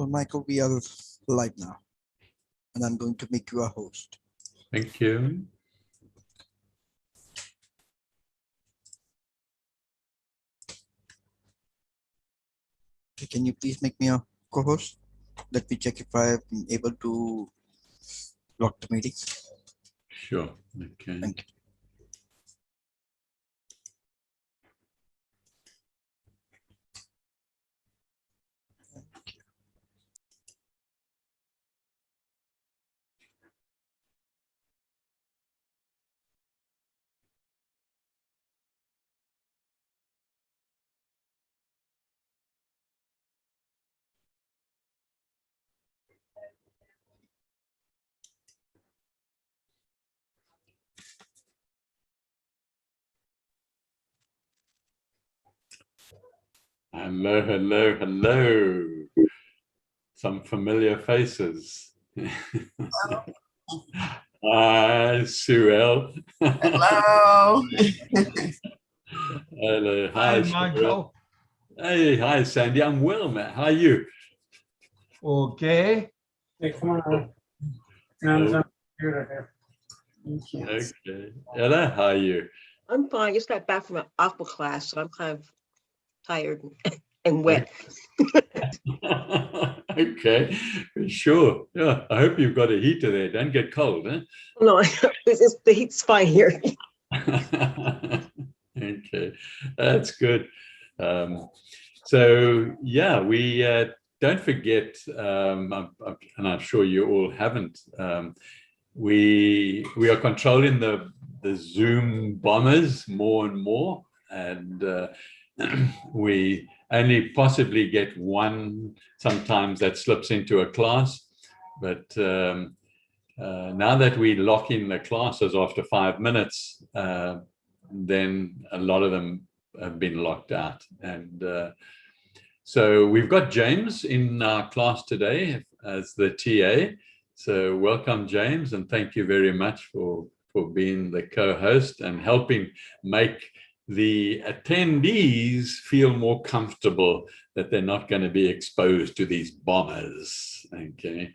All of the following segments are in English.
Well, Michael, we are live now, and I'm going to make you a host. Thank you. Okay, can you please make me a co-host? Let me check if I am able to lock the meeting. Sure. Okay. Thank you. Hello, hello, hello. Some familiar faces. Hi, Sue. Hello. Hello. Hi, Michael. Hey, hi, Sandy. I'm well, Matt. How are you? Okay. Okay. Ella, how are you? I'm fine. Just got back from an aqua class, so I'm kind of tired and wet. Okay, sure. Yeah, I hope you've got a heater there. Don't get cold, huh? No, the heat's fine here. Okay, that's good. So yeah, we don't forget, and I'm sure you all haven't. We are controlling the Zoom bombers more and more, and we only possibly get one sometimes that slips into a class, but now that we lock in the classes after 5 minutes, then a lot of them have been locked out. And so we've got James in our class today as the TA. So welcome, James, and thank you very much for being the co-host and helping make the attendees feel more comfortable that they're not going to be exposed to these bombers. Okay,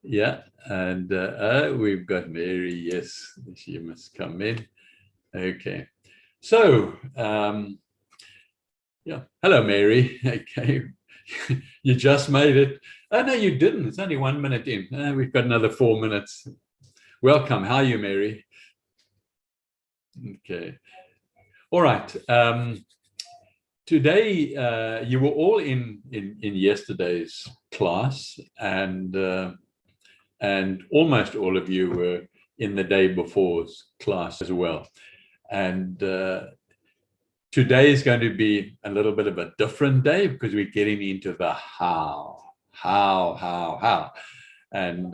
yeah, and we've got Mary. Yes, she must come in. Okay, so yeah, hello, Mary. Okay, you just made it. Oh no, you didn't. It's only 1 minute in. We've got another 4 minutes. Welcome. How are you, Mary? Okay. All right. Today, you were all in yesterday's class, and almost all of you were in the day before's class as well. And today is going to be a little bit of a different day because we're getting into the how. And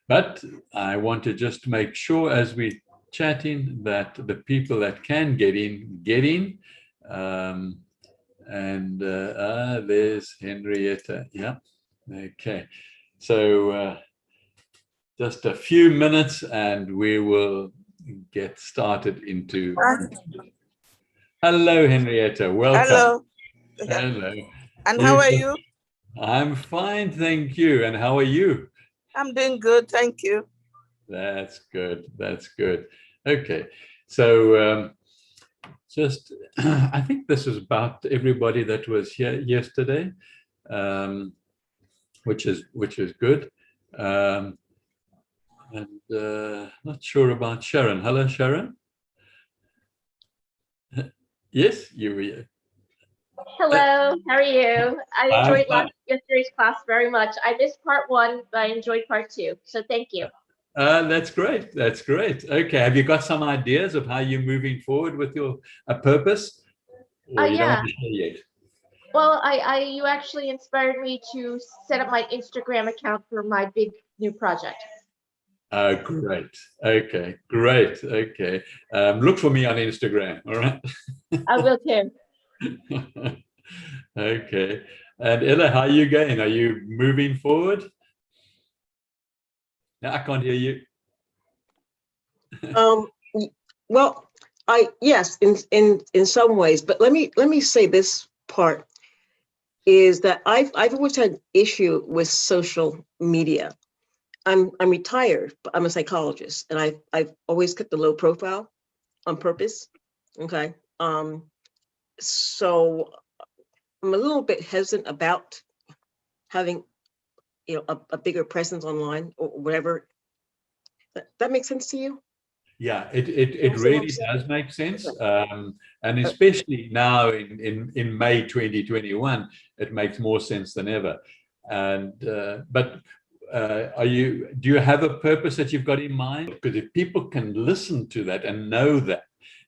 but I want to just make sure as we chatting that the people that can get in. And there's Henrietta. Yeah. Okay. So just a few minutes and we will get started into. Hello, Henrietta. Welcome. Hello. Hello. And how are you? I'm fine, thank you. And how are you? I'm doing good, thank you. That's good. That's good. Okay. So just, I think this is about everybody that was here yesterday, which is good. And not sure about Sharon. Hello, Sharon. Yes, you were here. Hello, how are you? I enjoyed yesterday's class very much. I missed part 1, but I enjoyed part 2. So thank you. That's great. That's great. Okay. Have you got some ideas of how you're moving forward with your purpose? Or you don't want to share yet? Well, you actually inspired me to set up my Instagram account for my big new project. Great. Okay. Great. Okay. Look for me on Instagram. All right. I will too. Okay. And Ella, how are you going? Are you moving forward? No, I can't hear you. Well, yes, in some ways, but let me say this part. is that I've always had issue with social media. I'm retired, but I'm a psychologist, and I've always kept a low profile on purpose. Okay. So I'm a little bit hesitant about having, a bigger presence online or whatever. That makes sense to you? Yeah, it Also, really does make sense. And especially now in May 2021, it makes more sense than ever. And but do you have a purpose that you've got in mind? Because if people can listen to that and know that,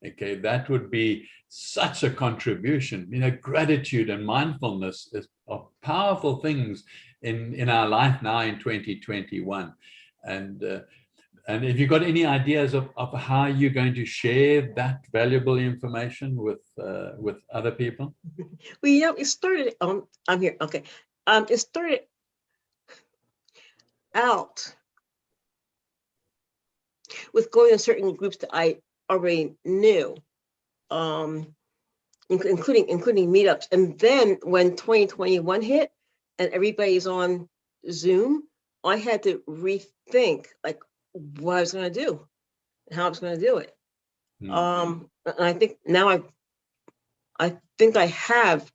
okay, that would be such a contribution. Gratitude and mindfulness are powerful things in our life now in 2021. And have you got any ideas of how you're going to share that valuable information with other people? Well, it started. I'm here. Okay. It started out with going to certain groups that I already knew, including meetups. And then when 2021 hit and everybody's on Zoom, I had to rethink like what I was going to do and how I was going to do it. And I think now I think I have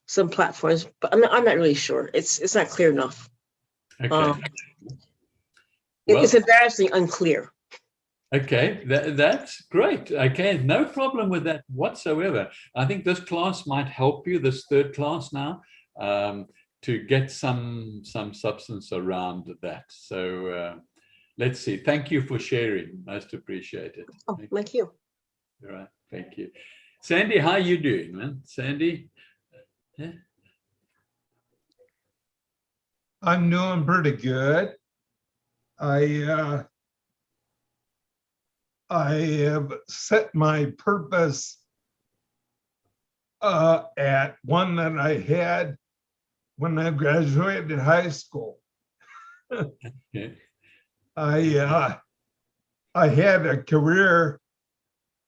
some platforms, but I'm not really sure. It's not clear enough. Okay. It's embarrassingly unclear. Okay, that's great. Okay, no problem with that whatsoever. I think this class might help you, this third class now, to get some substance around that. So let's see. Thank you for sharing. Most appreciated. Oh, thank you. All right, thank you. Sandy, how are you doing, man? Sandy? Yeah. I'm doing pretty good. I have set my purpose at one that I had when I graduated high school. Okay. I had a career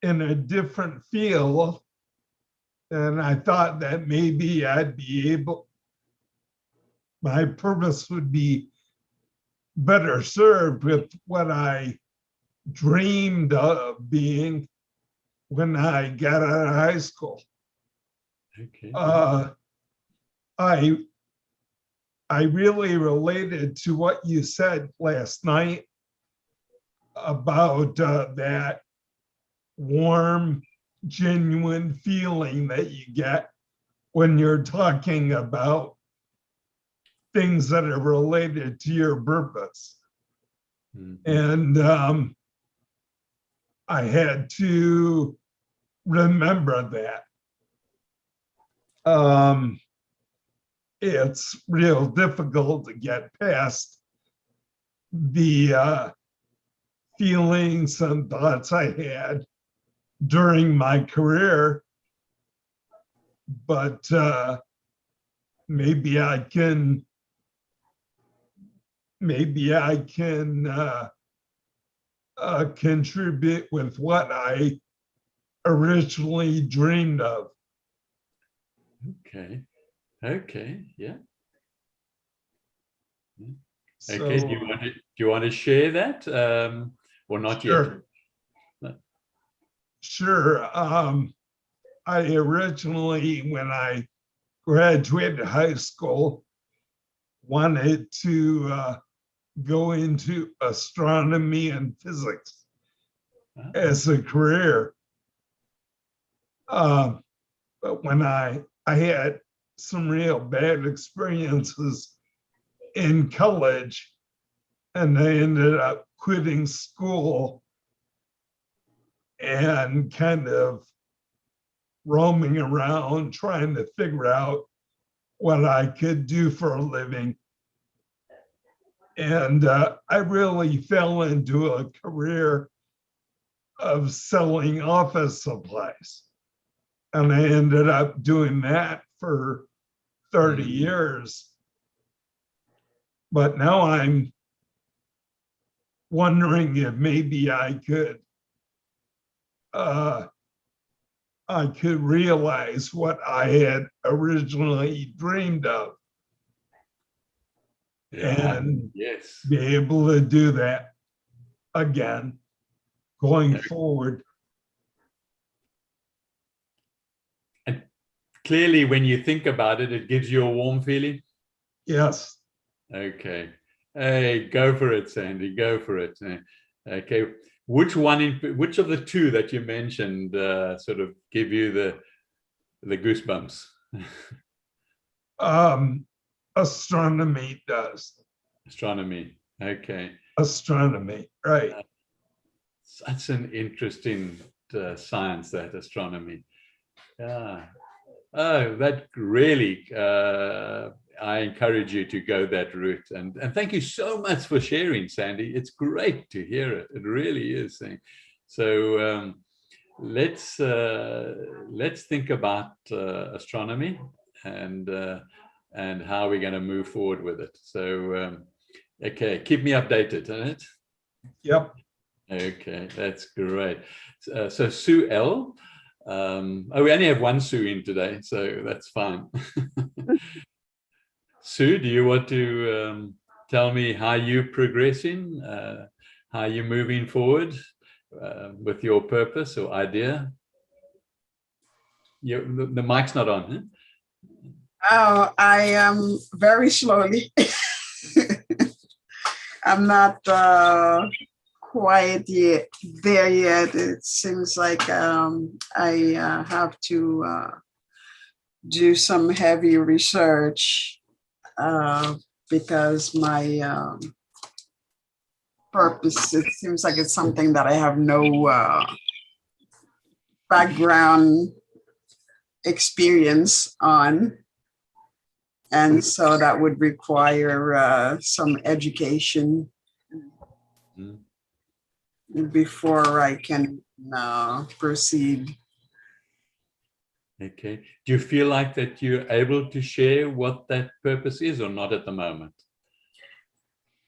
in a different field, and I thought that maybe my purpose would be better served with what I dreamed of being when I got out of high school. Okay. I really related to what you said last night about that warm, genuine feeling that you get when you're talking about things that are related to your purpose. And I had to remember that. It's real difficult to get past the feelings and thoughts I had during my career, but maybe I can contribute with what I originally dreamed of. Okay. Okay. Yeah. So, Okay. Do you want to share that or not sure. yet? Sure. I originally, when I graduated high school, wanted to go into astronomy and physics as a career. But when I had some real bad experiences in college, and I ended up quitting school and kind of roaming around trying to figure out what I could do for a living. And I really fell into a career of selling office supplies. And I ended up doing that for 30 years. But now I'm wondering if maybe I could I could realize what I had originally dreamed of Yeah. and Yes. be able to do that again going forward. And clearly, when you think about it, it gives you a warm feeling. Yes. Okay. Hey, go for it, Sandy. Go for it. Okay. Which of the two that you mentioned sort of give you the goosebumps? Astronomy does. Astronomy. Okay. Astronomy, right. Such an interesting science, that astronomy. Yeah. Oh, that really, I encourage you to go that route. And thank you so much for sharing, Sandy. It's great to hear it. It really is. So let's think about astronomy and how we're going to move forward with it. So, okay, keep me updated on it. Yep. Okay, that's great. So Sue L. We only have one Sue in today, so that's fine. Sue, do you want to tell me how you're progressing, how you're moving forward with your purpose or idea? The mic's not on, huh? Oh, I am very slowly. I'm not quite there yet. It seems like I have to do some heavy research because my purpose, it seems like it's something that I have no background experience on. And so that would require some education before I can proceed. Okay. Do you feel like that you're able to share what that purpose is or not at the moment?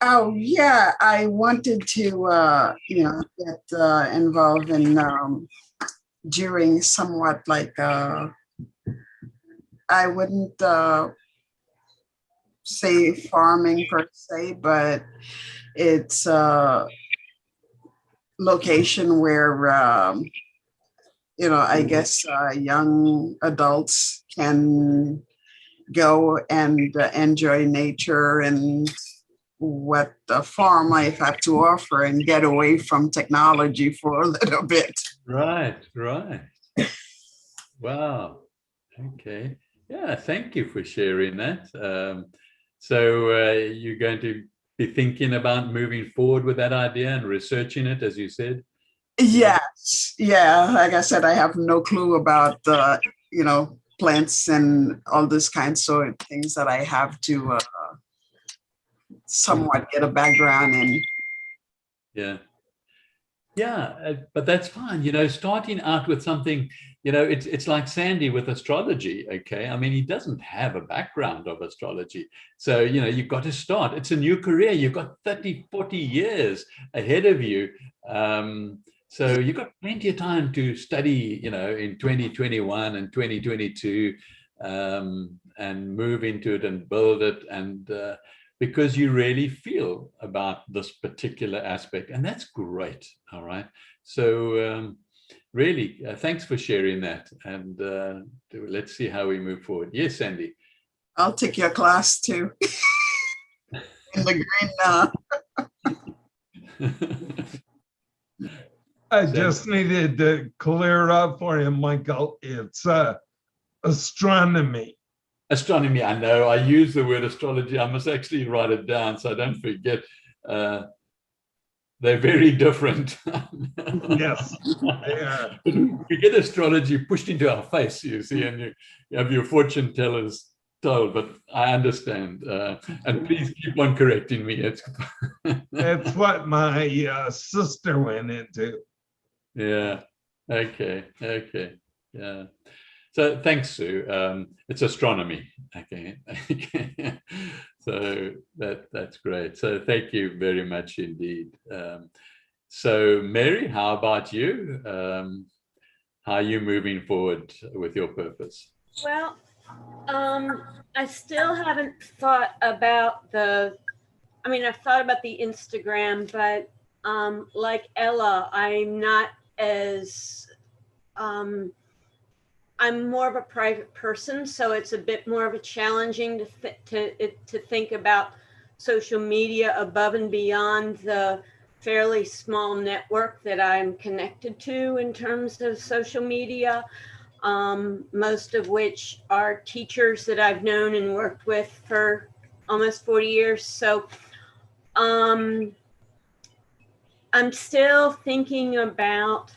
Oh, yeah. I wanted to, get involved in doing somewhat like, I wouldn't say farming per se, but it's a location where, I guess young adults can go and enjoy nature and what the farm life have to offer and get away from technology for a little bit. Right. Wow. Okay. Yeah, thank you for sharing that. So you're going to be thinking about moving forward with that idea and researching it, as you said? Yes. Yeah. Like I said, I have no clue about plants and all this kinds of things that I have to somewhat get a background in. Yeah, but that's fine. Starting out with something, it's like Sandy with astrology. Okay, I mean, he doesn't have a background of astrology, so you've got to start. It's a new career. You've got 30, 40 years ahead of you. So you've got plenty of time to study, in 2021 and 2022, and move into it and build it, and because you really feel about this particular aspect, and that's great. All right. So really, thanks for sharing that, and let's see how we move forward. Yes, Sandy. I'll take your class too. In the green. I just needed to clear it up for you, Michael. It's astronomy. Astronomy, I know. I use the word astrology. I must actually write it down so I don't forget. They're very different. Yes, they are. We get astrology pushed into our face, you see, and you have your fortune tellers told, but I understand. And please keep on correcting me. That's what my sister went into. Yeah. Okay. Yeah. So thanks, Sue. It's astronomy. Okay. So that's great. So thank you very much indeed. So Mary, how about you? how are you moving forward with your purpose? Well, I still haven't thought about I've thought about the Instagram, but like Ella, I'm not as, I'm more of a private person, so it's a bit more of a challenging to think about social media above and beyond the fairly small network that I'm connected to in terms of social media. Most of which are teachers that I've known and worked with for almost 40 years. So I'm still thinking about,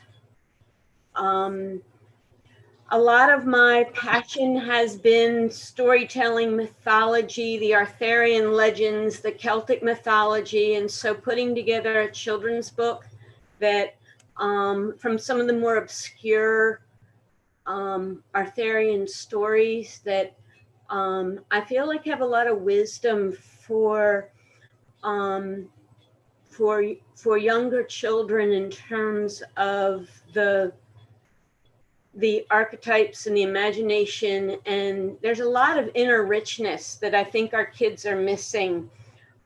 a lot of my passion has been storytelling, mythology, the Arthurian legends, the Celtic mythology. And so putting together a children's book that, from some of the more obscure Arthurian stories that I feel like have a lot of wisdom for younger children in terms of the archetypes and the imagination. And there's a lot of inner richness that I think our kids are missing.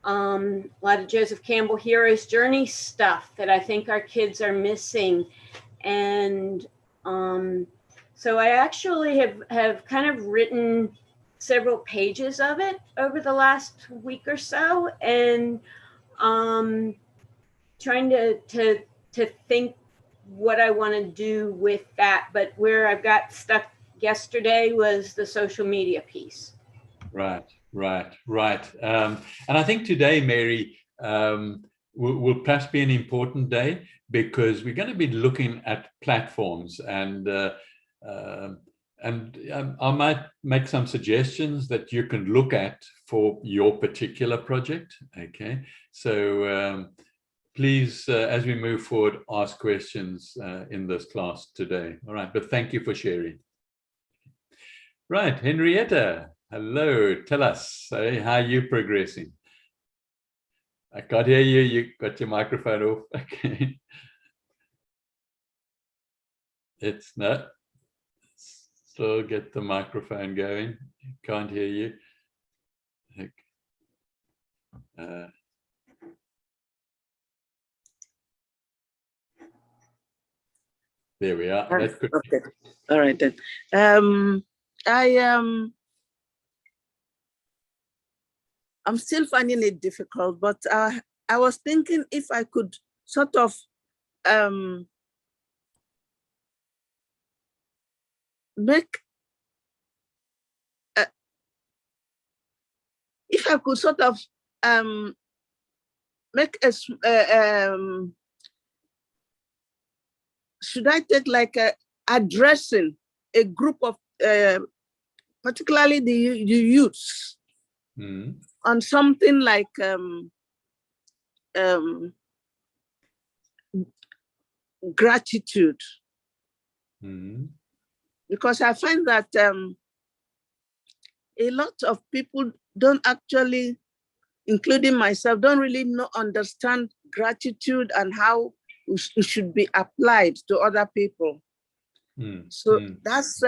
A lot of Joseph Campbell hero's journey stuff that I think our kids are missing. And so I actually have kind of written several pages of it over the last week or so, and trying to think what I want to do with that. But where I've got stuck yesterday was the social media piece. Right. And I think today, Mary, will perhaps be an important day, because we're going to be looking at platforms, and I might make some suggestions that you can look at for your particular project. Okay, so please, as we move forward, ask questions in this class today. All right, but thank you for sharing. Right, Henrietta, hello. Tell us, how are you progressing? I can't hear you. You got your microphone off. Okay. It's not. Still get the microphone going. Can't hear you. There we are. That could okay. All right then. I'm still finding it difficult, but I was thinking if I could sort of make, if I could sort of make a, should I take like addressing a group of, particularly the youths, on something like gratitude, because I find that a lot of people don't actually, including myself, don't really understand gratitude and how it should be applied to other people. So that's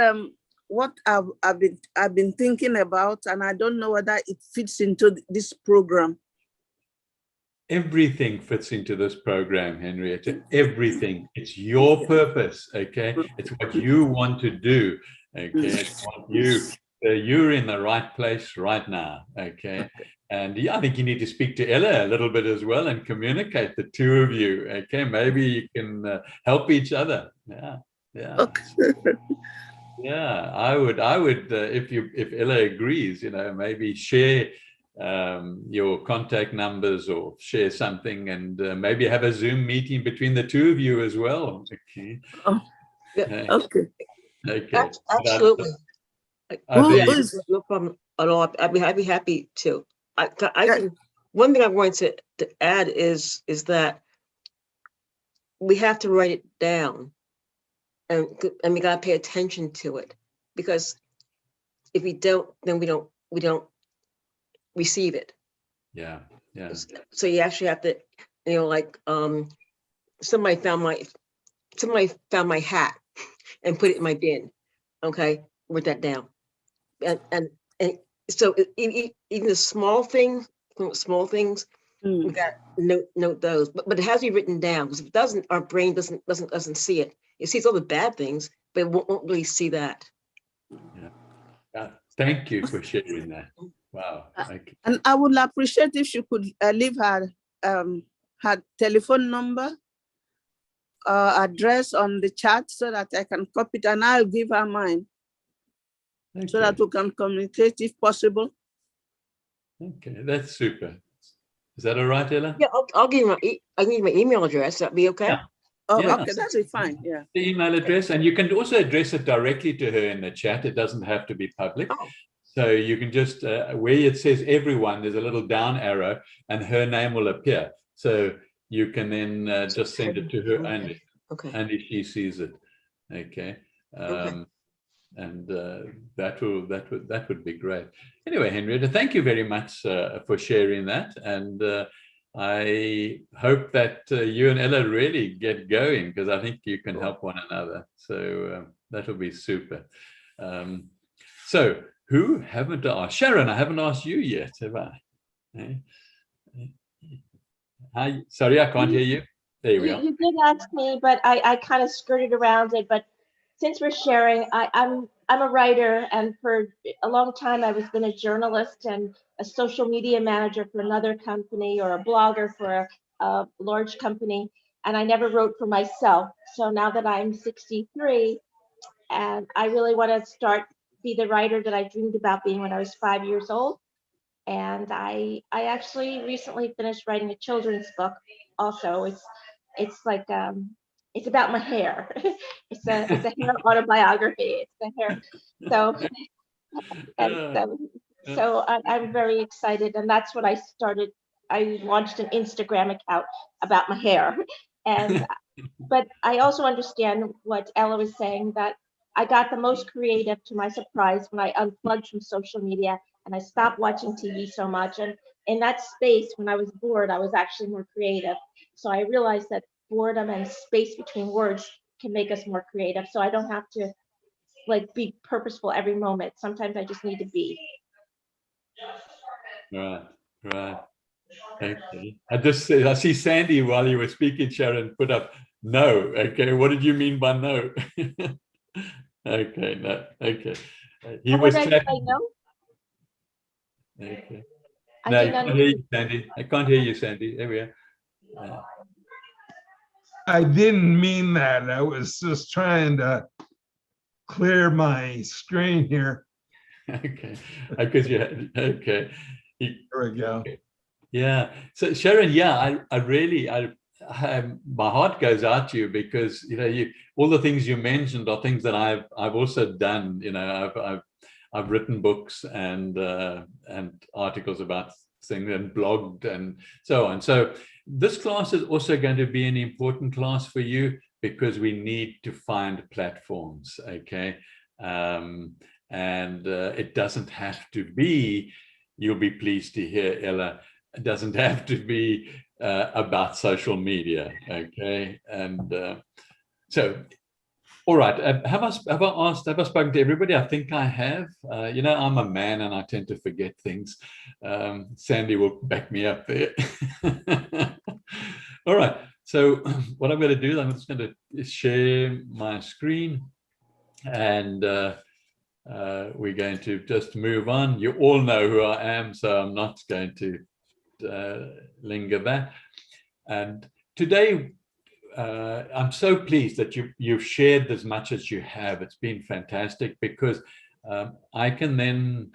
what I've been thinking about, and I don't know whether it fits into this program. Everything fits into this program, Henrietta. Everything. It's your purpose, okay? It's what you want to do, okay? It's what you're in the right place right now, okay? And yeah, I think you need to speak to Ella a little bit as well and communicate, the two of you, okay? Maybe you can help each other. Yeah. Okay. Yeah, I would if Ella agrees, maybe share your contact numbers or share something, and maybe have a Zoom meeting between the two of you as well. Okay. Oh, yeah. Okay. Absolutely. No problem at all. I'd be happy to. I can. One thing I wanted to add is that we have to write it down, and we gotta pay attention to it, because if we don't, then we don't receive it. Yeah. So you actually have to, like somebody found my hat, and put it in my bin. Okay, write that down. And so even the small things, we got note those, but it has to be written down, because if it doesn't, our brain doesn't see it. It sees all the bad things, but it won't really see that. Thank you for sharing that. Wow. And I would appreciate if she could leave her telephone number, address on the chat, so that I can copy it, and I'll give her mine, so that we can communicate if possible. Okay, that's super. Is that all right, Ella? Yeah, I'll give you my email address. That'd be okay. Yeah. Oh, Yeah. okay, that'll be fine. Yeah. The email address, and you can also address it directly to her in the chat. It doesn't have to be public. Oh. So you can just, where it says everyone, there's a little down arrow and her name will appear. So you can then just send it to her only. Okay. Only she sees it. Okay. And that would be great. Anyway, Henrietta, thank you very much for sharing that. And I hope that you and Ella really get going, because I think you can help one another. So that will be super. So who haven't asked? Sharon, I haven't asked you yet, have I? Hi, sorry, I can't hear you. There you go. You did ask me, but I kind of skirted around it. But since we're sharing, I'm a writer, and for a long time I was been a journalist and a social media manager for another company, or a blogger for a large company, and I never wrote for myself. So now that I'm 63, and I really want to be the writer that I dreamed about being when I was 5 years old. And I actually recently finished writing a children's book. Also, it's like it's about my hair. it's a hair autobiography. It's the hair. So I'm very excited, and that's what I started. I launched an Instagram account about my hair, and but I also understand what Ella was saying, that I got the most creative, to my surprise, when I unplugged from social media and I stopped watching TV so much. And in that space, when I was bored, I was actually more creative. So I realized that boredom and space between words can make us more creative. So I don't have to be purposeful every moment. Sometimes I just need to be. Right. Okay. I see Sandy, while you were speaking, Sharon, put up no. Okay, what did you mean by no? Okay, no. Okay. He was I know. Okay. No, I can't hear you, Sandy. I can't hear you, Sandy. There we are. I didn't mean that. I was just trying to clear my screen here. Okay. Okay. There we go. Yeah. So Sharon, yeah, I really, my heart goes out to you, because all the things you mentioned are things that I've also done. I've written books and articles about things, and blogged and so on. So this class is also going to be an important class for you, because we need to find platforms. Okay. And it doesn't have to be, you'll be pleased to hear, Ella, it doesn't have to be about social media. Okay. And so, all right. Have I spoken to everybody? I think I have. I'm a man and I tend to forget things. Sandy will back me up there. All right. So what I'm going to do is I'm just going to share my screen, and we're going to just move on. You all know who I am, so I'm not going to linger that. And today, I'm so pleased that you've shared as much as you have. It's been fantastic, because I can then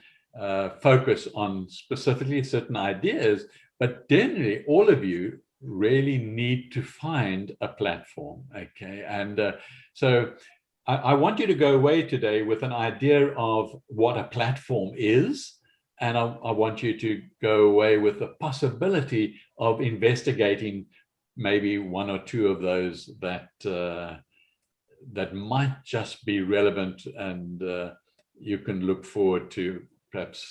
focus on specifically certain ideas, but generally all of you really need to find a platform. Okay. And so I want you to go away today with an idea of what a platform is. And I want you to go away with the possibility of investigating maybe one or two of those that might just be relevant, and you can look forward to perhaps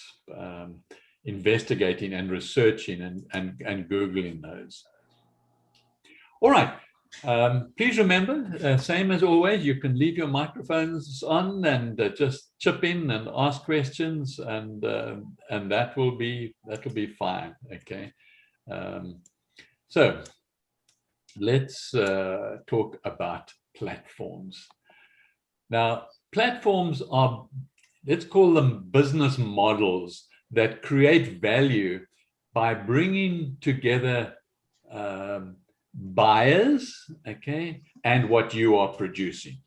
investigating and researching and Googling those. All right. Please remember, same as always, you can leave your microphones on and just chip in and ask questions, and that will be fine. Okay. So let's talk about platforms. Now, platforms are, let's call them business models that create value by bringing together buyers, okay, and what you are producing.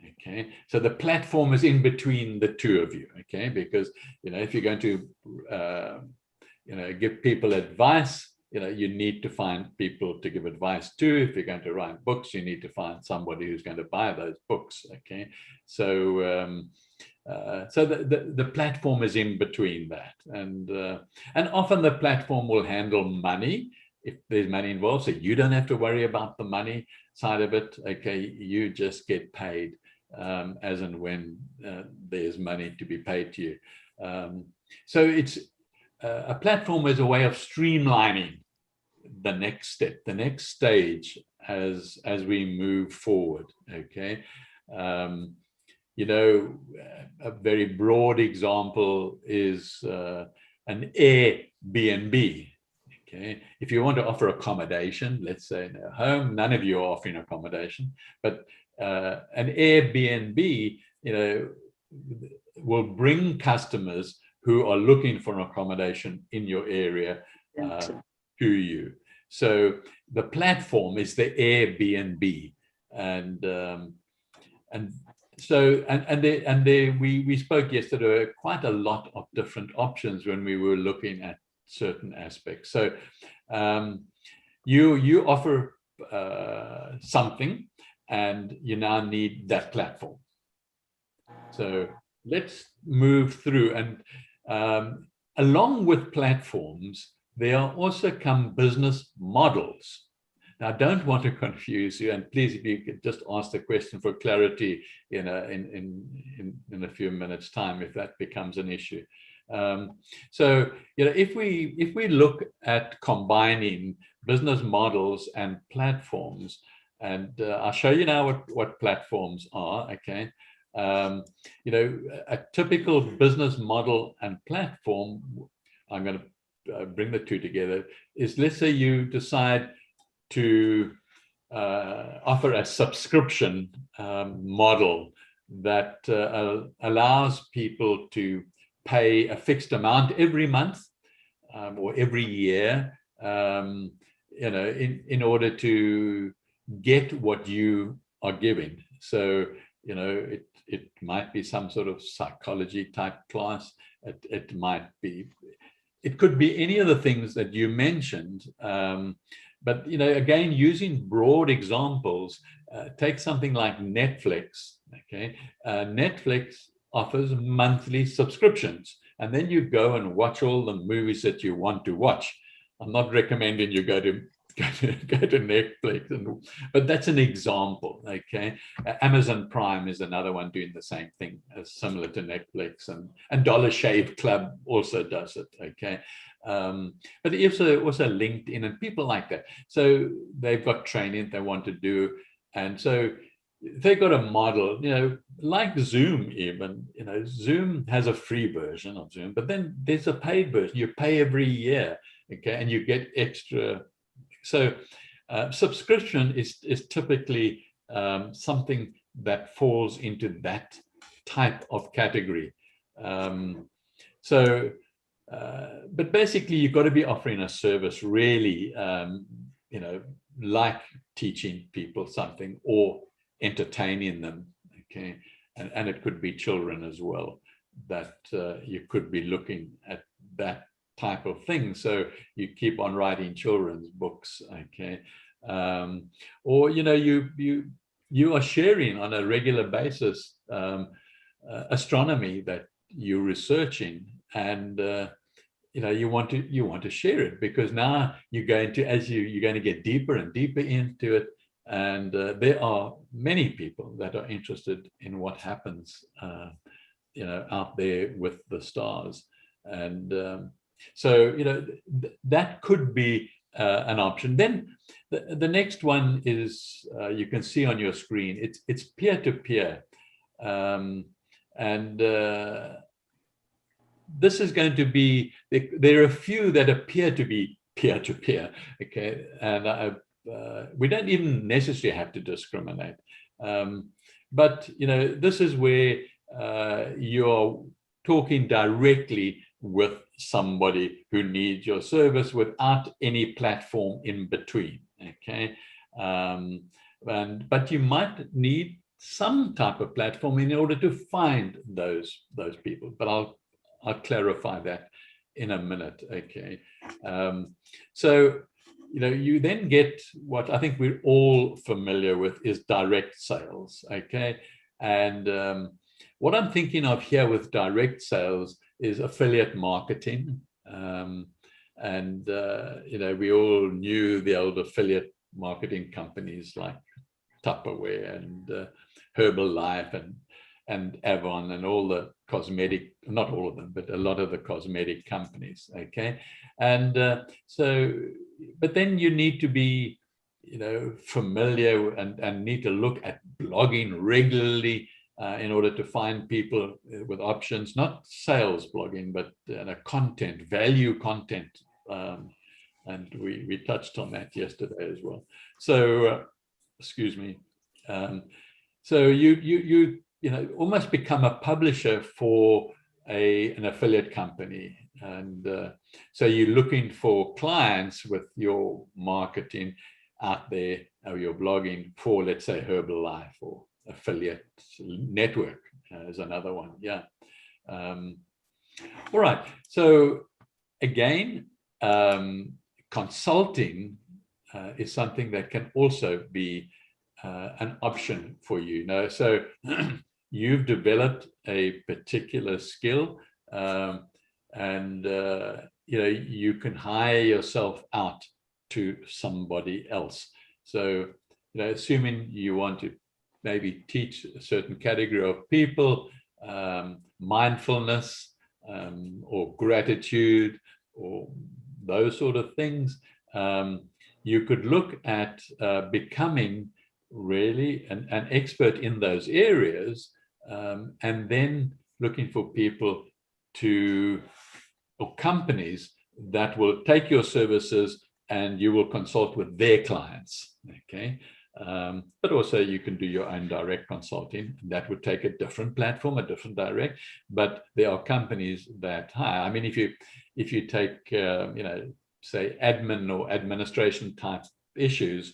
Okay, so the platform is in between the two of you, okay, because if you're going to give people advice, you need to find people to give advice to. If you're going to write books, you need to find somebody who's going to buy those books. Okay, so so the platform is in between that, and often the platform will handle money if there's money involved, so you don't have to worry about the money side of it. Okay, you just get paid as and when there's money to be paid to you. So it's a platform is a way of streamlining the next step, the next stage as we move forward. Okay. A very broad example is an Airbnb. Okay. If you want to offer accommodation, let's say in a home, none of you are offering accommodation, but an Airbnb, will bring customers who are looking for an accommodation in your area to you. So the platform is the Airbnb, we spoke yesterday quite a lot of different options when we were looking at certain aspects. So you offer something, and you now need that platform. So let's move through, and along with platforms, there are also come business models. Now, I don't want to confuse you, and please, if you could just ask the question for clarity in a few minutes' time, if that becomes an issue. So, if we look at combining business models and platforms, and I'll show you now what platforms are. Okay, a typical business model and platform, I'm going to bring the two together, is, let's say you decide to offer a subscription model that allows people to pay a fixed amount every month or every year, in order to get what you are giving. So, it might be some sort of psychology type class. It could be any of the things that you mentioned. But, again, using broad examples, take something like Netflix. Okay, Netflix offers monthly subscriptions, and then you go and watch all the movies that you want to watch. I'm not recommending you go to Netflix, but that's an example. Okay, Amazon Prime is another one doing the same thing, similar to Netflix, and Dollar Shave Club also does it. Okay, but also LinkedIn and people like that. So they've got training they want to do, and so they've got a model, like Zoom even. Zoom has a free version of Zoom, but then there's a paid version. You pay every year, okay, and you get extra. So subscription is typically something that falls into that type of category. But basically, you've got to be offering a service, really, like teaching people something or entertaining them. Okay, and it could be children as well, that you could be looking at that type of thing. So you keep on writing children's books. Okay, or you are sharing on a regular basis astronomy that you're researching, and you want to share it, because now you're going to get deeper and deeper into it, and there are many people that are interested in what happens out there with the stars. And so that could be an option. Then the next one is, you can see on your screen, it's peer-to-peer. And this is going to be, there are a few that appear to be peer-to-peer, okay? And we don't even necessarily have to discriminate. But, you know, this is where you're talking directly with somebody who needs your service without any platform in between, okay? But you might need some type of platform in order to find those people. But I'll clarify that in a minute, okay? So, you know, you then get what I think we're all familiar with is direct sales, okay? And what I'm thinking of here with direct sales is affiliate marketing. You know, we all knew the old affiliate marketing companies like Tupperware and Herbalife and Avon and all the cosmetic, not all of them, but a lot of the cosmetic companies, okay? And but then you need to be, you know, familiar and need to look at blogging regularly in order to find people with options, not sales blogging, but content, value content. And we touched on that yesterday as well. So, excuse me. So you know, almost become a publisher for an affiliate company. And so you're looking for clients with your marketing out there, or your blogging for, let's say, Herbalife or affiliate network is another one. Yeah. All right. So again, consulting is something that can also be an option for you. You know, so you've developed a particular skill, and you know, you can hire yourself out to somebody else. So, you know, assuming you want to maybe teach a certain category of people mindfulness or gratitude or those sort of things, you could look at becoming really an expert in those areas, and then looking for people or companies that will take your services and you will consult with their clients, okay? But also you can do your own direct consulting. That would take a different platform, a different direct, but there are companies that hire. I mean, if you take, you know, say admin or administration type issues,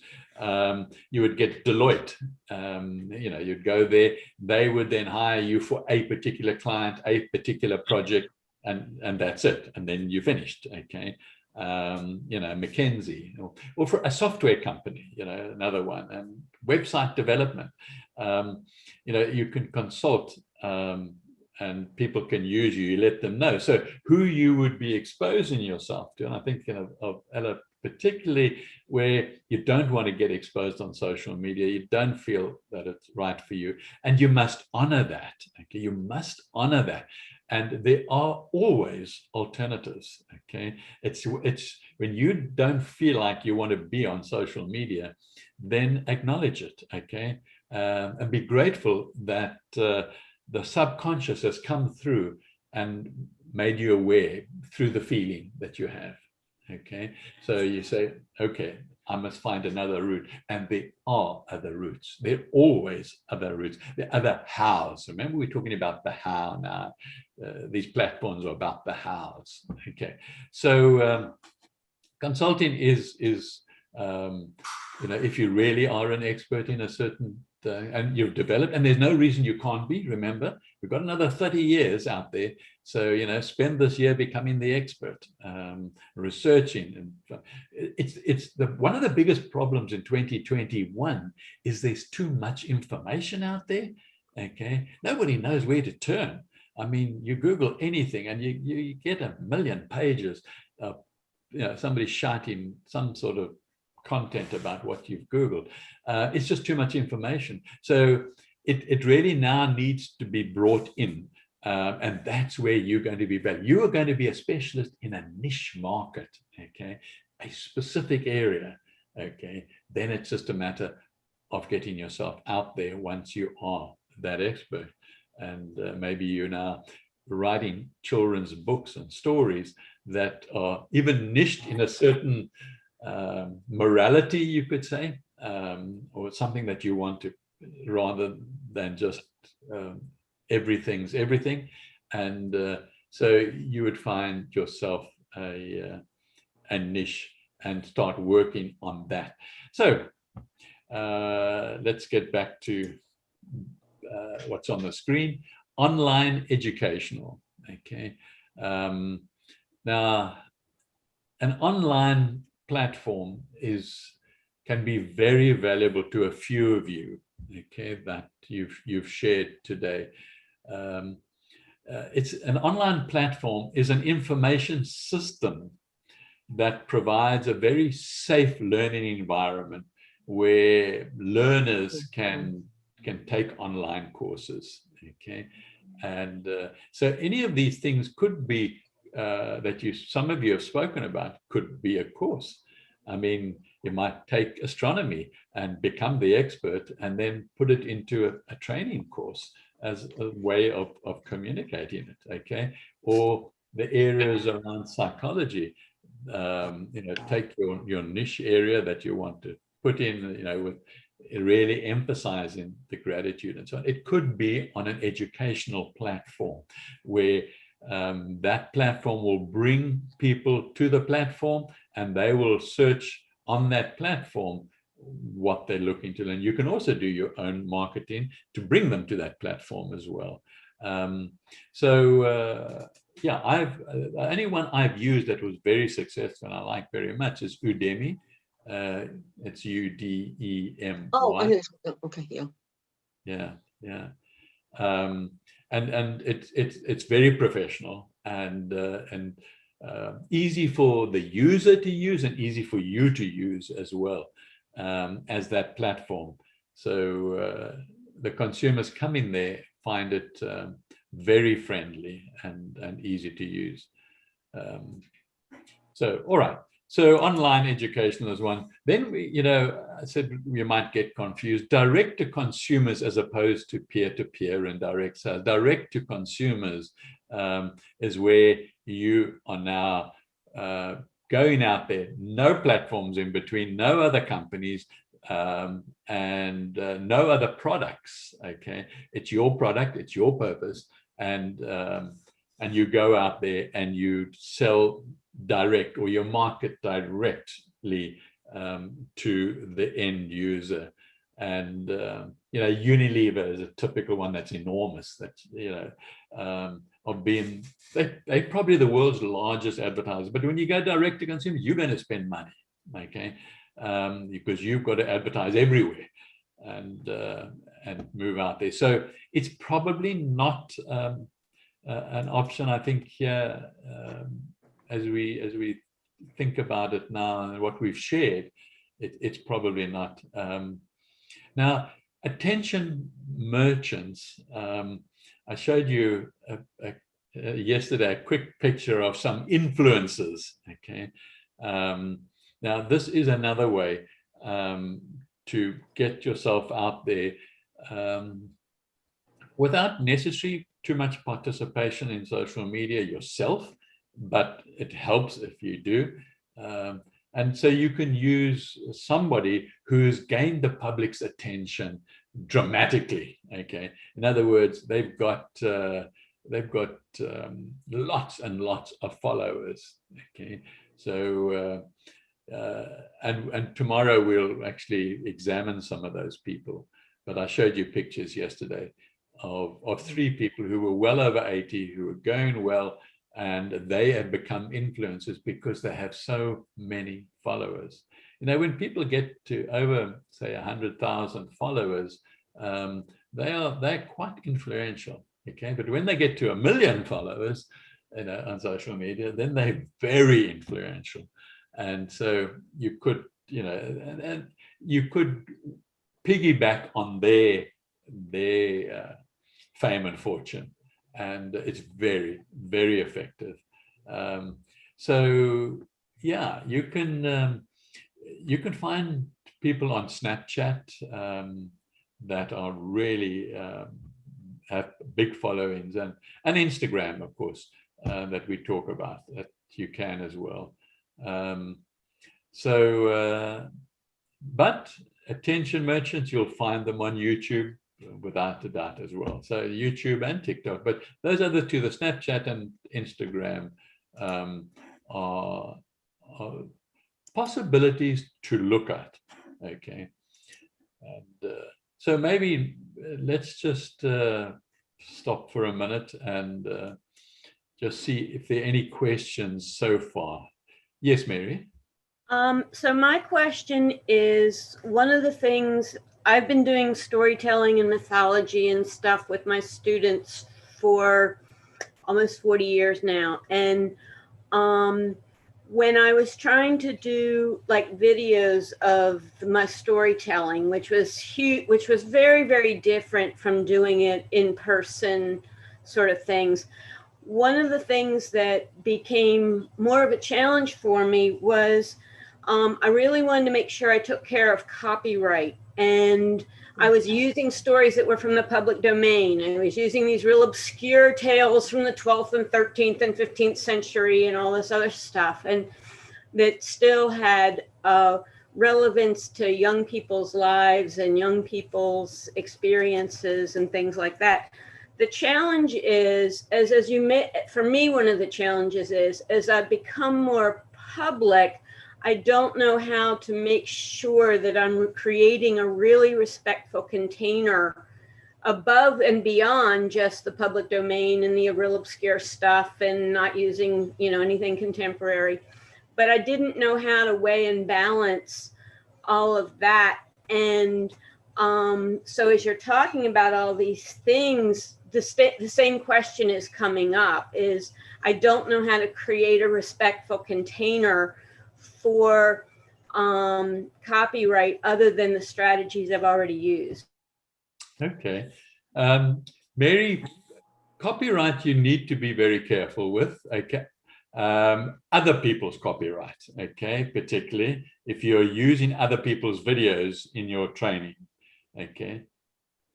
you would get Deloitte. You know, you'd go there, they would then hire you for a particular client, a particular project, and that's it, and then you're finished, okay? You know, McKinsey, or for a software company, you know, another one, and website development. You know, you can consult, and people can use you, you let them know. So who you would be exposing yourself to, and I think, you know, of Ella, particularly where you don't want to get exposed on social media, you don't feel that it's right for you, and you must honor that, okay? You must honor that. And there are always alternatives, okay? It's when you don't feel like you want to be on social media, then acknowledge it, okay? And be grateful that the subconscious has come through and made you aware through the feeling that you have, okay? So you say, okay, I must find another route. And there are other routes. There are always other routes. There are other hows. Remember, we're talking about the how now. These platforms are about the hows. Okay. So consulting is you know, if you really are an expert in a certain and you've developed, and there's no reason you can't be. Remember, we've got another 30 years out there. So, you know, spend this year becoming the expert, researching. And it's one of the biggest problems in 2021 is there's too much information out there. Okay, nobody knows where to turn. I mean, you Google anything and you get a million pages of, you know, somebody shouting some sort of content about what you've Googled. It's just too much information. So it really now needs to be brought in. And that's where you're going to be better. You are going to be a specialist in a niche market, okay? a specific area, okay, then it's just a matter of getting yourself out there once you are that expert. And maybe you're now writing children's books and stories that are even niched in a certain morality, you could say, or something that you want to, rather than just everything's everything. And so you would find yourself a niche and start working on that. So let's get back to what's on the screen. Online educational. Okay. Now, an online platform can be very valuable to a few of you, okay, that you've shared today. It's an online platform is an information system that provides a very safe learning environment where learners can take online courses, okay? And so any of these things could be that some of you have spoken about could be a course. I mean, you might take astronomy and become the expert and then put it into a training course as a way of communicating it, okay? Or the areas around psychology, take your niche area that you want to put in, with really emphasizing the gratitude and so on. It could be on an educational platform where that platform will bring people to the platform and they will search on that platform what they're looking to learn. You can also do your own marketing to bring them to that platform as well. Yeah, only one I've used that was very successful and I like very much is Udemy. It's Udemy. Oh, okay, yeah. Yeah. And it's very professional and easy for the user to use and easy for you to use as well, as that platform. So the consumers come in there, find it very friendly and easy to use. So, all right. So online education is one. Then, I said you might get confused. Direct to consumers as opposed to peer-to-peer and direct sales. Direct to consumers is where you are now going out there, no platforms in between, no other companies, and no other products, okay? It's your product, it's your purpose, and you go out there and you sell direct, or you market directly to the end user. And Unilever is a typical one that's enormous, that of being, they're probably the world's largest advertiser, but when you go direct to consumers, you're going to spend money, okay, because you've got to advertise everywhere and move out there. So it's probably not an option, I think, here, as we think about it now and what we've shared, it's probably not. Now, attention merchants, I showed you yesterday a quick picture of some influencers, okay? Now, this is another way to get yourself out there without necessarily too much participation in social media yourself, but it helps if you do. And so you can use somebody who's gained the public's attention dramatically, okay? In other words, they've got lots and lots of followers, okay? So, and tomorrow we'll actually examine some of those people. But I showed you pictures yesterday of 3 people who were well over 80, who were going well, and they have become influencers because they have so many followers. When people get to over, say, 100,000 followers, they're quite influential, okay? But when they get to 1 million followers, on social media, then they're very influential. And so you could, and you could piggyback on their fame and fortune. And it's very, very effective. So yeah, you can find people on Snapchat that are really have big followings, and Instagram, of course, that we talk about, that you can as well. But attention merchants, you'll find them on YouTube without a doubt as well. So YouTube and TikTok, but those other two, the Snapchat and Instagram, are possibilities to look at. Okay. And so maybe let's just stop for a minute and just see if there are any questions so far. Yes, Mary? So my question is, one of the things, I've been doing storytelling and mythology and stuff with my students for almost 40 years now. And when I was trying to do like videos of my storytelling, which was huge, which was very, very different from doing it in person sort of things, one of the things that became more of a challenge for me was I really wanted to make sure I took care of copyright. And I was using stories that were from the public domain. I was using these real obscure tales from the 12th and 13th and 15th century and all this other stuff. And that still had relevance to young people's lives and young people's experiences and things like that. The challenge is, as you may, for me, one of the challenges is, as I've become more public, I don't know how to make sure that I'm creating a really respectful container above and beyond just the public domain and the real obscure stuff, and not using, anything contemporary. But I didn't know how to weigh and balance all of that. And so as you're talking about all these things, the same question is coming up, is I don't know how to create a respectful container for copyright other than the strategies I've already used. Okay. Mary, copyright you need to be very careful with. Okay. Other people's copyright, okay, particularly if you're using other people's videos in your training. Okay.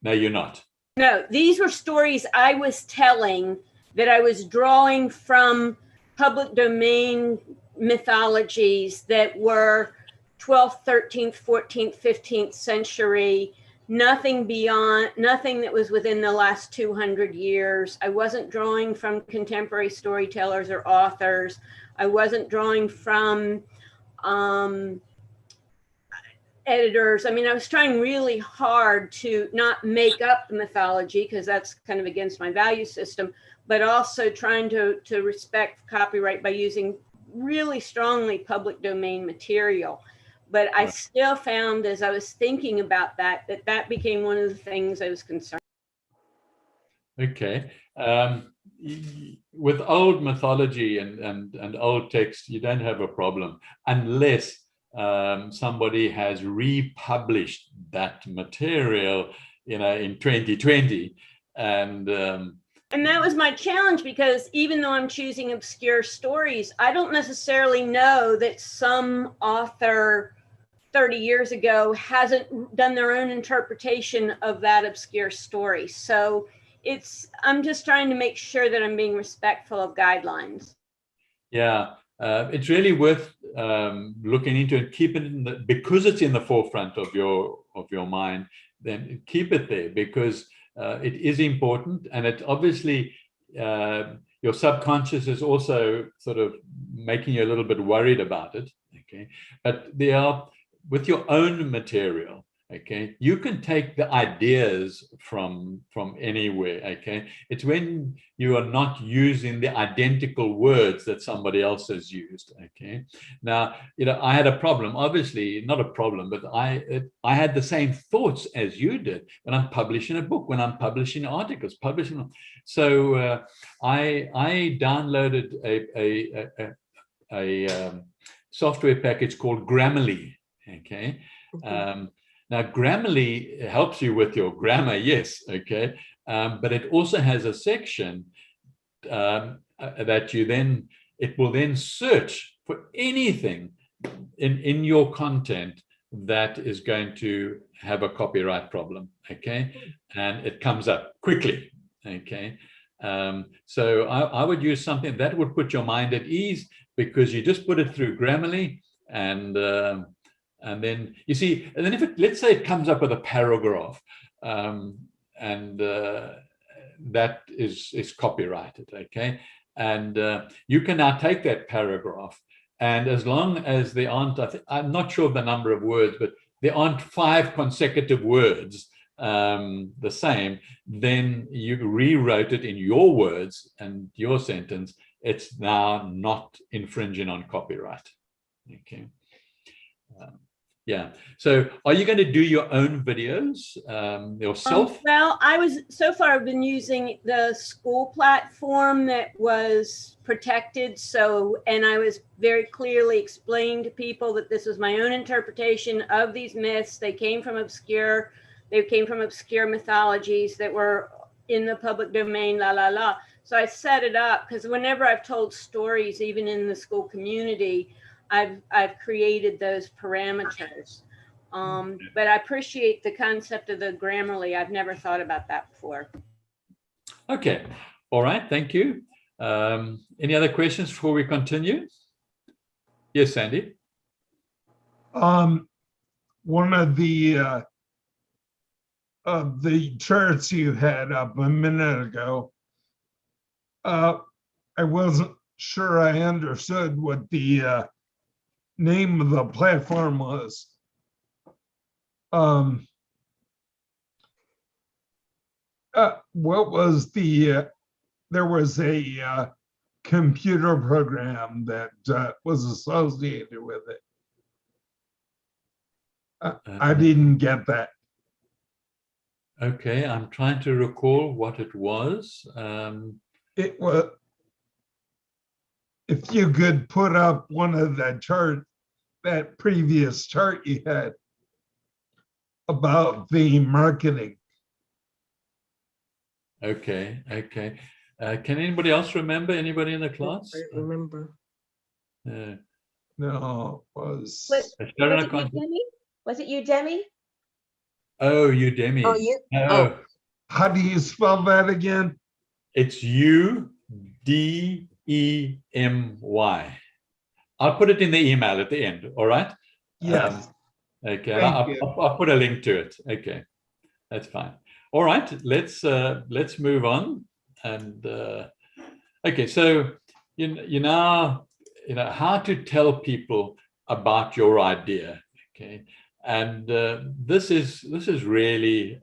No, you're not. No, these were stories I was telling that I was drawing from public domain mythologies that were 12th, 13th, 14th, 15th century, nothing beyond, nothing that was within the last 200 years. I wasn't drawing from contemporary storytellers or authors. I wasn't drawing from editors. I mean, I was trying really hard to not make up the mythology, because that's kind of against my value system, but also trying to respect copyright by using really strongly public domain material. But I still found, as I was thinking about that became one of the things I was concerned. Okay. With old mythology and old text, you don't have a problem unless somebody has republished that material, in 2020, and that was my challenge, because even though I'm choosing obscure stories, I don't necessarily know that some author 30 years ago hasn't done their own interpretation of that obscure story. So I'm just trying to make sure that I'm being respectful of guidelines. Yeah, it's really worth looking into and keep it because it's in the forefront of your mind. Then keep it there, because it is important, and it obviously your subconscious is also sort of making you a little bit worried about it. Okay, but with your own material, okay, you can take the ideas from anywhere. Okay, it's when you are not using the identical words that somebody else has used. Okay, now I had a problem, obviously not a problem, but I had the same thoughts as you did when I'm publishing a book, when I'm publishing articles, so I downloaded a software package called Grammarly. Okay. Now, Grammarly helps you with your grammar, yes, okay, but it also has a section that it will then search for anything in your content that is going to have a copyright problem, okay? And it comes up quickly, okay? So I would use something that would put your mind at ease, because you just put it through Grammarly, and then you see, and then if it, let's say it comes up with a paragraph, and that is copyrighted, okay? And you can now take that paragraph, and as long as there aren't, I'm not sure of the number of words, but there aren't 5 consecutive words the same, then you rewrote it in your words and your sentence. It's now not infringing on copyright, okay? Yeah. So are you going to do your own videos yourself? Well, so far I've been using the school platform that was protected. So, and I was very clearly explaining to people that this was my own interpretation of these myths. They came from obscure mythologies that were in the public domain, la, la, la. So I set it up because whenever I've told stories, even in the school community, I've created those parameters. But I appreciate the concept of the Grammarly. I've never thought about that before. Okay. All right. Thank you. Any other questions before we continue? Yes, Sandy. One of the charts you had up a minute ago, I wasn't sure I understood what the name of the platform was. What was the, there was a computer program that was associated with it. I didn't get that. Okay, I'm trying to recall what it was. It was, if you could put up one of the chart, that previous chart you had about the marketing. Okay, okay. Can anybody else remember? Anybody in the class? I remember. No, was Was it Udemy? Was it Udemy? Oh, Udemy. Oh, you? Oh, how do you spell that again? it's UDEMY. I'll put it in the email at the end. All right. Yes. Okay. Thank you. I'll put a link to it. Okay, that's fine. All right. Let's move on. And okay, so you know how to tell people about your idea. Okay. And this is really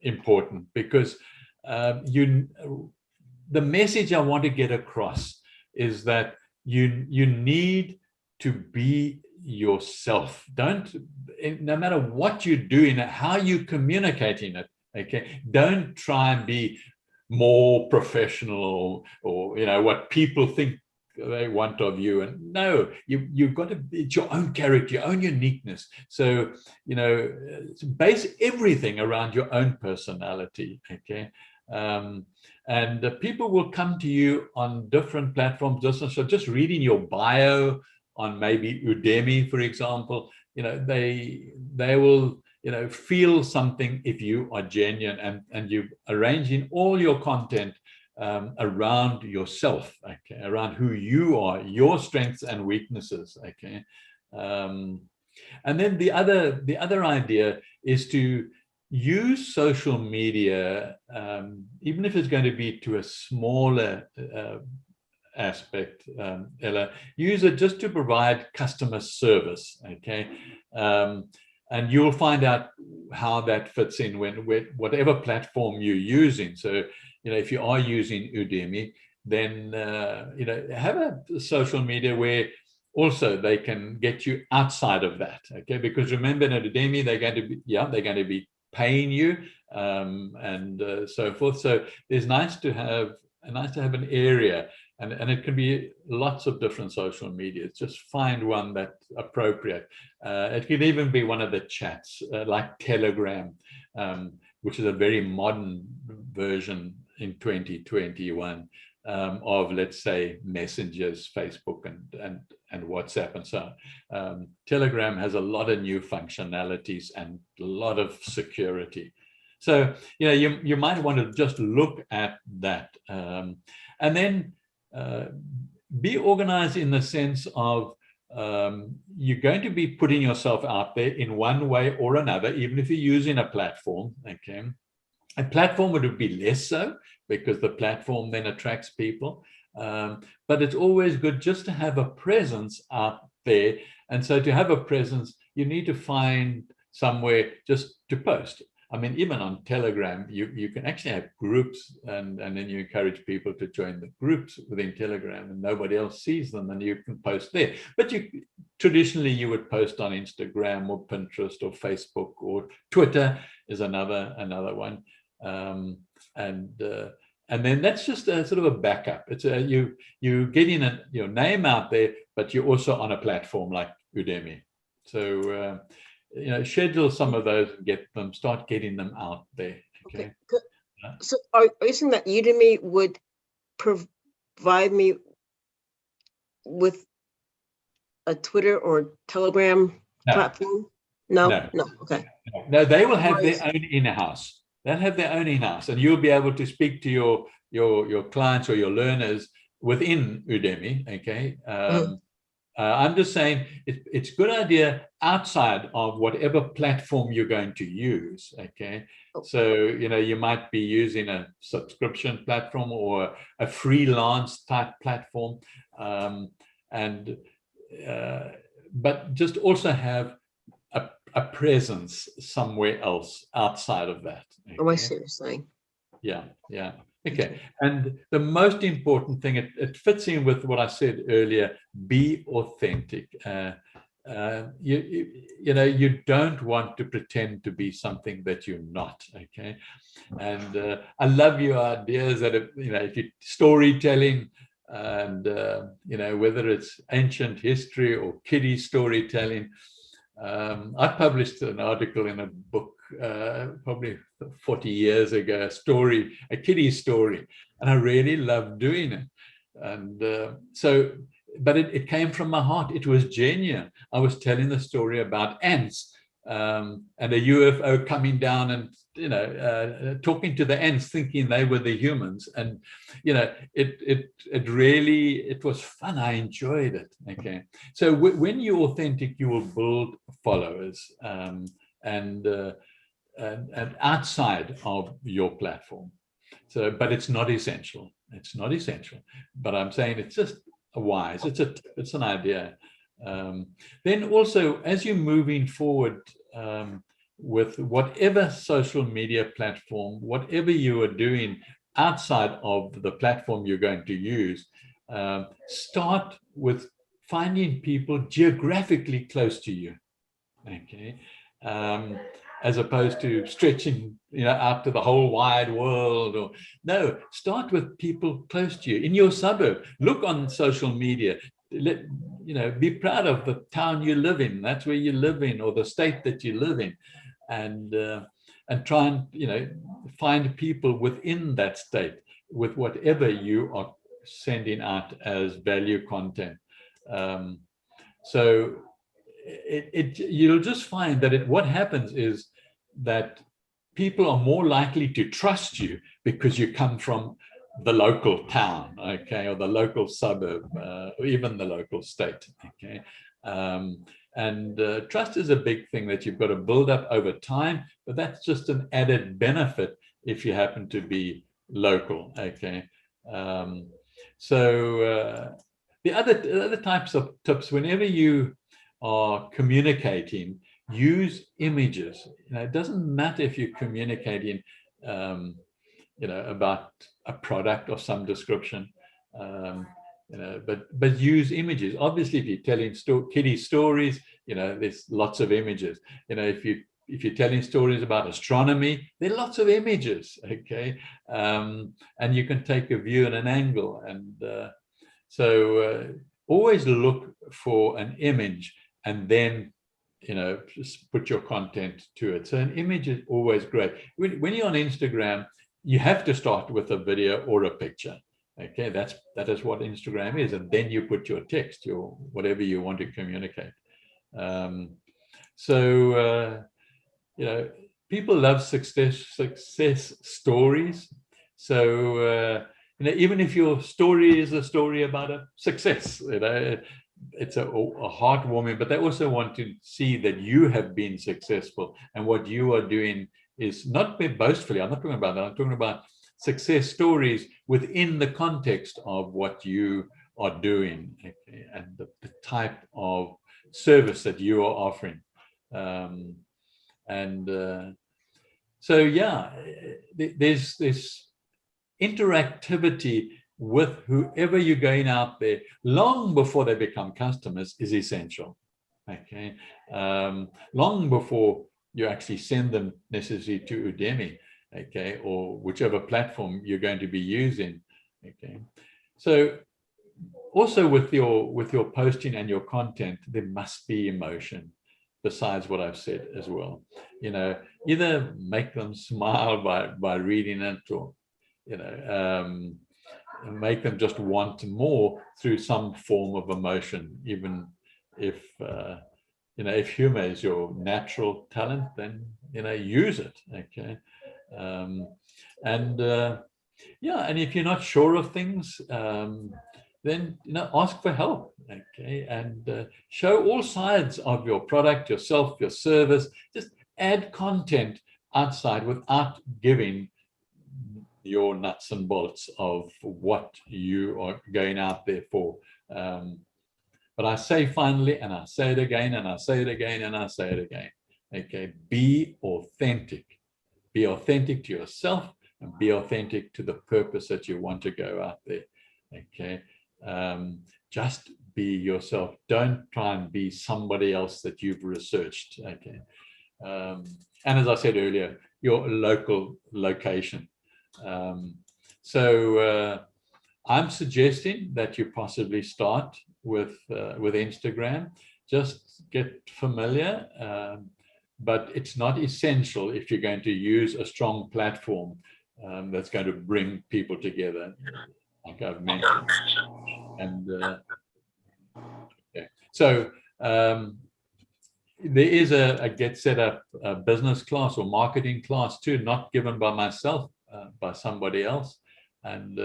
important, because the message I want to get across is that you need to be yourself. No matter what you're doing, how you're communicating it, okay, don't try and be more professional or what people think they want of you. And no, you've got to, it's your own character, your own uniqueness. So base everything around your own personality, okay? And people will come to you on different platforms. So just reading your bio on maybe Udemy, for example, they will feel something if you are genuine, and you arranging all your content around yourself, okay, around who you are, your strengths and weaknesses, okay. And then the other idea is to use social media, even if it's going to be to a smaller aspect, Ella, use it just to provide customer service, okay. And you'll find out how that fits in when whatever platform you're using. So, if you are using Udemy, then have a social media where also they can get you outside of that, okay? Because remember, in Udemy, they're going to be paying you and so forth. So it's nice to have an area, and it can be lots of different social media. Just find one that's appropriate. It could even be one of the chats, like Telegram, which is a very modern version in 2021 of, let's say, Messengers, Facebook, and WhatsApp and so on. Telegram has a lot of new functionalities and a lot of security. So, you might want to just look at that, and then be organized in the sense of you're going to be putting yourself out there in one way or another, even if you're using a platform. Okay, a platform would be less so because the platform then attracts people, but it's always good just to have a presence out there. And so to have a presence, you need to find somewhere just to post. I mean, even on Telegram, you can actually have groups, and then you encourage people to join the groups within Telegram, and nobody else sees them, and you can post there. But traditionally you would post on Instagram or Pinterest or Facebook, or Twitter is another one, and then that's just a sort of a backup. It's you getting your name out there, but you're also on a platform like Udemy. So schedule some of those and start getting them out there. Okay. Good. So are you saying that Udemy would provide me with a Twitter or Telegram platform? No. Okay. No, they will have their own in-house. They'll have their own in-house, and you'll be able to speak to your clients or your learners within Udemy. Okay. I'm just saying it's a good idea outside of whatever platform you're going to use. Okay. So, you might be using a subscription platform or a freelance type platform. But just also have a presence somewhere else outside of that. Okay? Oh, I see what you're saying. Yeah. Okay. And the most important thing, it fits in with what I said earlier, be authentic. You don't want to pretend to be something that you're not. Okay. And I love your ideas that, if you storytelling, and, whether it's ancient history or kiddie storytelling. I published an article in a book probably 40 years ago, a kiddie story, and I really loved doing it. And but it came from my heart. It was genuine. I was telling the story about ants and a UFO coming down and talking to the ants, thinking they were the humans, and it really was fun. I enjoyed it. Okay, so when you're authentic, you will build followers and outside of your platform. So, but it's not essential. It's not essential. But I'm saying it's just wise. It's an idea. Then also, as you're moving forward with whatever social media platform, whatever you are doing outside of the platform you're going to use, start with finding people geographically close to you. Okay. As opposed to stretching, out to the whole wide world. No, start with people close to you in your suburb. Look on social media. Be proud of the town you live in. That's where you live in, or the state that you live in, and try and find people within that state with whatever you are sending out as value content. So you'll just find that what happens is that people are more likely to trust you because you come from the local town, okay, or the local suburb, or even the local state, okay. And trust is a big thing that you've got to build up over time, but that's just an added benefit if you happen to be local, okay. So the other types of tips, whenever you are communicating, use images. It doesn't matter if you're communicating, about a product of some description, but use images. Obviously, if you're telling kiddie stories, there's lots of images. If you're telling stories about astronomy, there are lots of images. Okay, and you can take a view and an angle, and so always look for an image, and then just put your content to it. So an image is always great. When you're on Instagram, you have to start with a video or a picture. Okay, that is what Instagram is, and then you put your text, your whatever you want to communicate. You know, people love success stories. So you know, even if your story is a story about a success, you know, it's a heartwarming, but they also want to see that you have been successful, and what you are doing is not boastfully. I'm not talking about that. I'm talking about success stories within the context of what you are doing, okay, and the type of service that you are offering. So yeah, there's this interactivity with whoever you're going out there long before they become customers is essential. Okay, long before you actually send them necessarily to Udemy, okay, or whichever platform you're going to be using. Okay, so also with your posting and your content, there must be emotion besides what I've said as well. You know, either make them smile by reading it, or you know, make them just want more through some form of emotion. Even if you know, if humor is your natural talent, then you know, use it. Okay, yeah, and if you're not sure of things, then you know, ask for help. Okay, and show all sides of your product, yourself, your service. Just add content outside without giving your nuts and bolts of what you are going out there for. But I say finally, and I say it again, and I say it again, and I say it again. Okay, be authentic. Be authentic to yourself, and be authentic to the purpose that you want to go out there. Okay, just be yourself. Don't try and be somebody else that you've researched. Okay, and as I said earlier, your local location. I'm suggesting that you possibly start with Instagram. Just get familiar, but it's not essential if you're going to use a strong platform that's going to bring people together, like I've mentioned. And okay. So there is a Get Set Up business class or marketing class too, not given by myself, by somebody else. And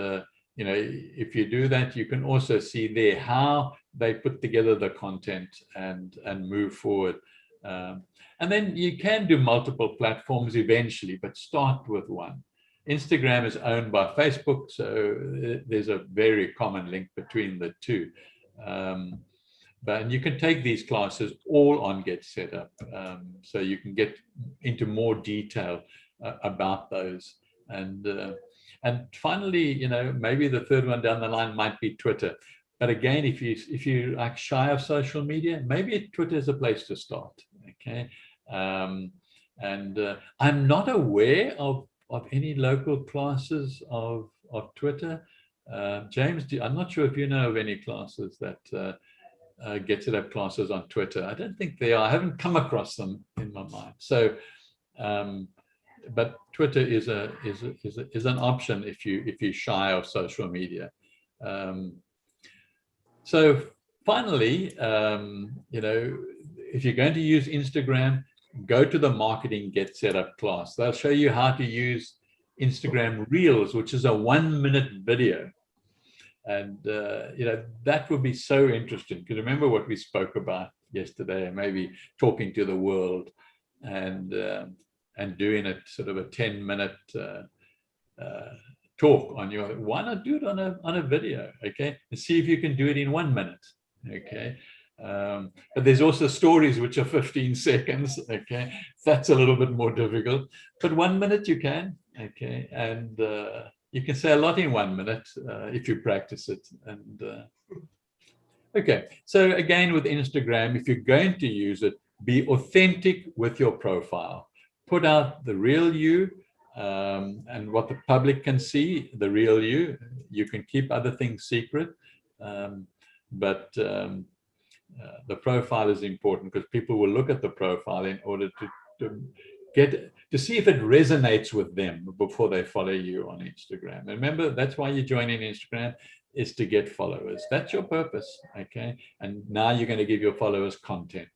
you know, if you do that, you can also see there how they put together the content and move forward. And then you can do multiple platforms eventually, but start with one. Instagram is owned by Facebook, so there's a very common link between the two. But you can take these classes all on Get Set Up, so you can get into more detail about those. And finally, you know, maybe the third one down the line might be Twitter. But again, if you like shy of social media, maybe Twitter is a place to start. Okay, I'm not aware of any local classes of Twitter. James, I'm not sure if you know of any classes that Get Set Up classes on Twitter. I don't think they are. I haven't come across them in my mind. So, but Twitter is an option if you shy of social media. So finally, you know, if you're going to use Instagram, go to the Marketing Get Set Up class. They'll show you how to use Instagram Reels, which is a 1-minute video. And you know, that would be so interesting, because remember what we spoke about yesterday, maybe talking to the world and doing it sort of a 10-minute talk on your, why not do it on a video, okay, and see if you can do it in 1 minute, okay. But there's also stories which are 15 seconds, okay, that's a little bit more difficult, but 1 minute you can, okay, and you can say a lot in 1 minute if you practice it. And okay, so again with Instagram, if you're going to use it, be authentic with your profile. Put out the real you, and what the public can see, the real you. You can keep other things secret, but the profile is important, because people will look at the profile in order get to see if it resonates with them before they follow you on Instagram. And remember, that's why you're joining Instagram, is to get followers. That's your purpose, okay? And now you're going to give your followers content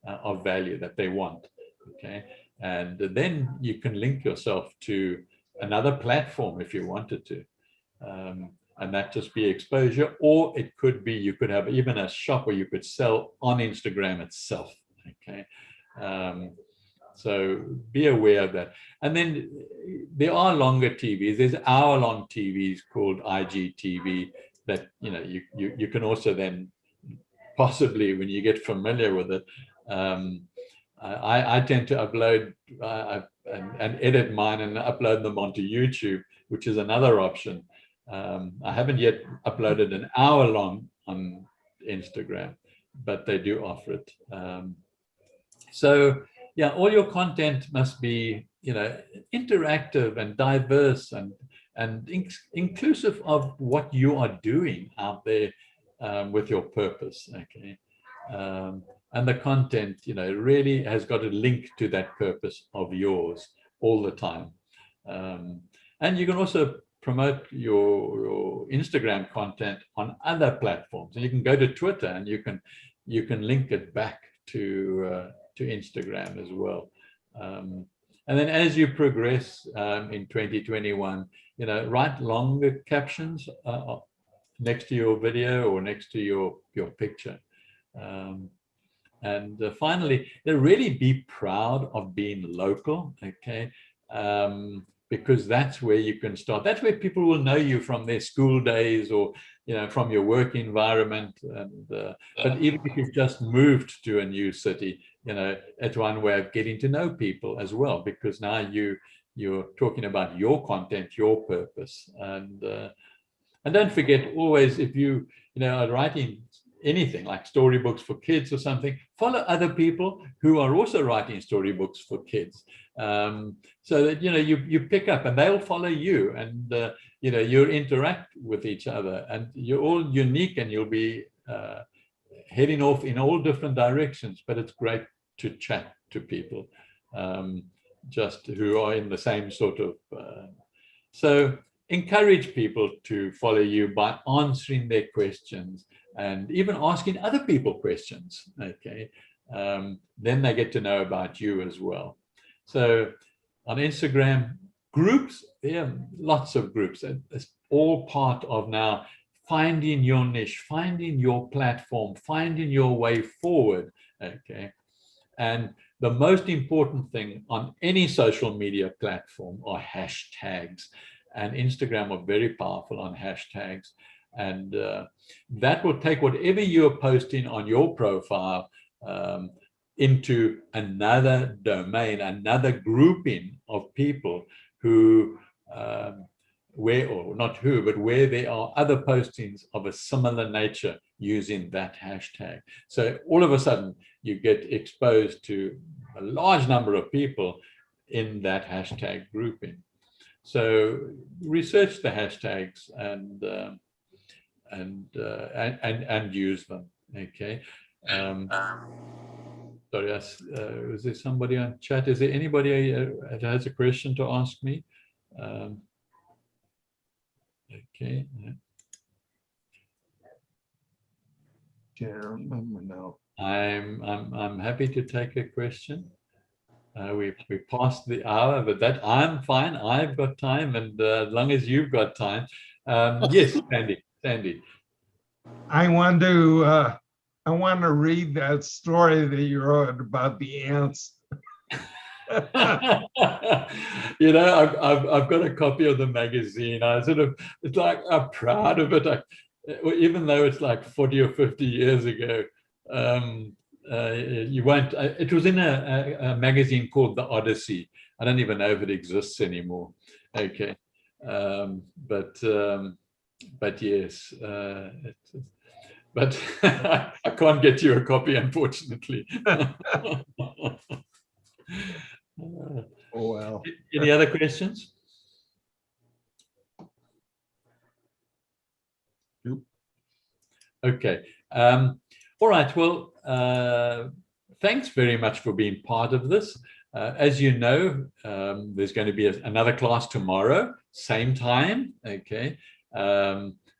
of value that they want, okay? And then you can link yourself to another platform if you wanted to. And that just be exposure, or it could be, you could have even a shop where you could sell on Instagram itself, okay? So be aware of that. And then there are longer TVs. There's hour-long TVs called IGTV that, you know, you can also then possibly, when you get familiar with it, I tend to upload and edit mine and upload them onto YouTube, which is another option. I haven't yet uploaded an hour long on Instagram, but they do offer it. So yeah, all your content must be, you know, interactive and diverse and inclusive of what you are doing out there with your purpose, okay? And the content, you know, really has got a link to that purpose of yours all the time. And you can also promote your Instagram content on other platforms. And you can go to Twitter and you can link it back to Instagram as well. And then as you progress in 2021, you know, write longer captions next to your video or next to your picture. And finally, really be proud of being local, okay? Because that's where you can start. That's where people will know you from their school days or, you know, from your work environment. And but even if you've just moved to a new city, you know, it's one way of getting to know people as well, because now you're talking about your content, your purpose. And don't forget, always, if you know, are writing anything like storybooks for kids or something, follow other people who are also writing storybooks for kids, so that, you know, you pick up and they'll follow you, and you know, you interact with each other, and you're all unique, and you'll be heading off in all different directions. But it's great to chat to people just who are in the same sort of so encourage people to follow you by answering their questions and even asking other people questions, okay? Then they get to know about you as well. So on Instagram, groups, there are lots of groups. It's all part of now finding your niche, finding your platform, finding your way forward, okay? And the most important thing on any social media platform are hashtags. And Instagram are very powerful on hashtags. And that will take whatever you're posting on your profile into another domain, another grouping of people who, where there are other postings of a similar nature using that hashtag. So all of a sudden you get exposed to a large number of people in that hashtag grouping. So research the hashtags and use them, okay? Sorry, was there somebody on chat? Is there anybody that has a question to ask me? Okay. Can't remember now. I'm happy to take a question. We passed the hour, but that I'm fine. I've got time, and as long as you've got time, yes, Sandy. I want to read that story that you wrote about the ants. You know, I've got a copy of the magazine. It's like I'm proud of it. Even though it's like 40 or 50 years ago. You won't. It was in a magazine called The Odyssey. I don't even know if it exists anymore. Okay, but yes, but I can't get you a copy, unfortunately. Oh well. Any other questions? Nope. Okay. All right. Well, thanks very much for being part of this. As you know, there's going to be another class tomorrow, same time. Okay.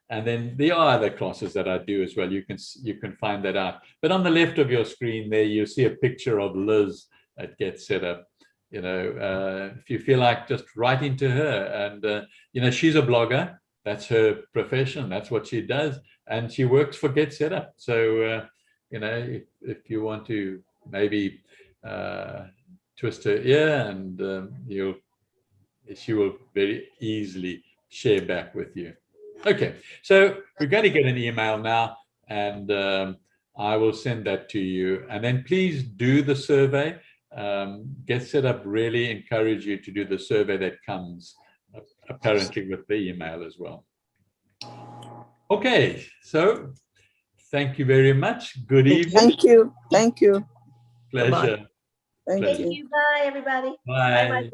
And then there are other classes that I do as well. You can find that out. But on the left of your screen there, you see a picture of Liz at Get Set Up. You know, if you feel like just writing to her, and you know, she's a blogger. That's her profession. That's what she does, and she works for Get Set Up. So you know, if you want to maybe twist her ear, and she will very easily share back with you. Okay, so we're going to get an email now, and I will send that to you. And then please do the survey. Get Set Up really encourage you to do the survey that comes apparently with the email as well. Okay, so thank you very much. Good evening. Thank you. Thank you. Pleasure. Thank Pleasure. you. Thank you. Bye, everybody. Bye.